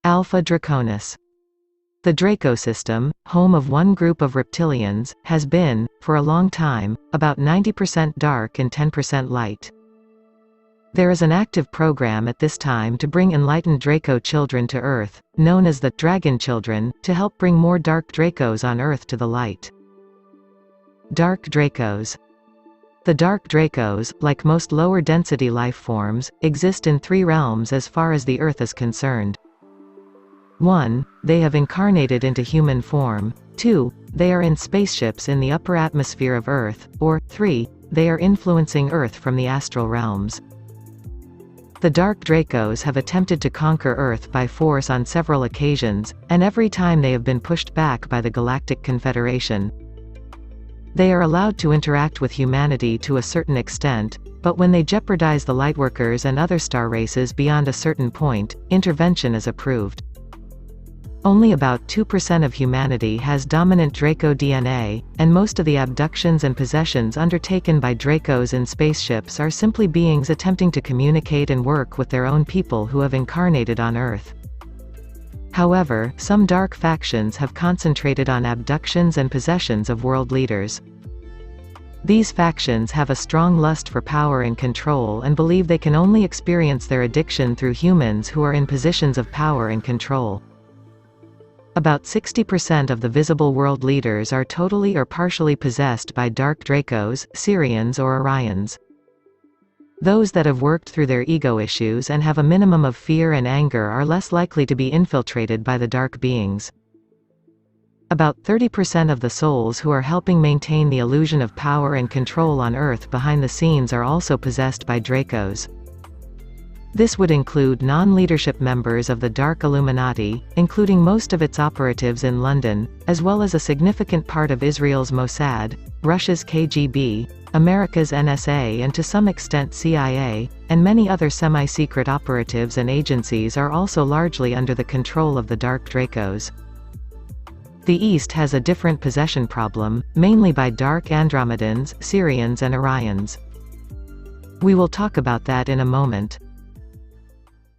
Alpha Draconis. The Draco system, home of one group of reptilians, has been, for a long time, about 90% dark and 10% light. There is an active program at this time to bring enlightened Draco children to Earth, known as the Dragon Children, to help bring more dark Dracos on Earth to the light. Dark Dracos. The dark Dracos, like most lower-density life forms, exist in 3 realms as far as the Earth is concerned. 1. They have incarnated into human form. 2. They are in spaceships in the upper atmosphere of Earth. Or, 3. They are influencing Earth from the astral realms. The Dark Dracos have attempted to conquer Earth by force on several occasions, and every time they have been pushed back by the Galactic Confederation. They are allowed to interact with humanity to a certain extent, but when they jeopardize the Lightworkers and other star races beyond a certain point, intervention is approved. Only about 2% of humanity has dominant Draco DNA, and most of the abductions and possessions undertaken by Dracos in spaceships are simply beings attempting to communicate and work with their own people who have incarnated on Earth. However, some dark factions have concentrated on abductions and possessions of world leaders. These factions have a strong lust for power and control and believe they can only experience their addiction through humans who are in positions of power and control. About 60% of the visible world leaders are totally or partially possessed by dark Dracos, Sirians or Orions. Those that have worked through their ego issues and have a minimum of fear and anger are less likely to be infiltrated by the dark beings. About 30% of the souls who are helping maintain the illusion of power and control on Earth behind the scenes are also possessed by Dracos. This would include non-leadership members of the Dark Illuminati, including most of its operatives in London, as well as a significant part of Israel's Mossad, Russia's KGB, America's NSA and to some extent CIA, and many other semi-secret operatives and agencies are also largely under the control of the Dark Dracos. The East has a different possession problem, mainly by Dark Andromedans, Sirians and Orions. We will talk about that in a moment.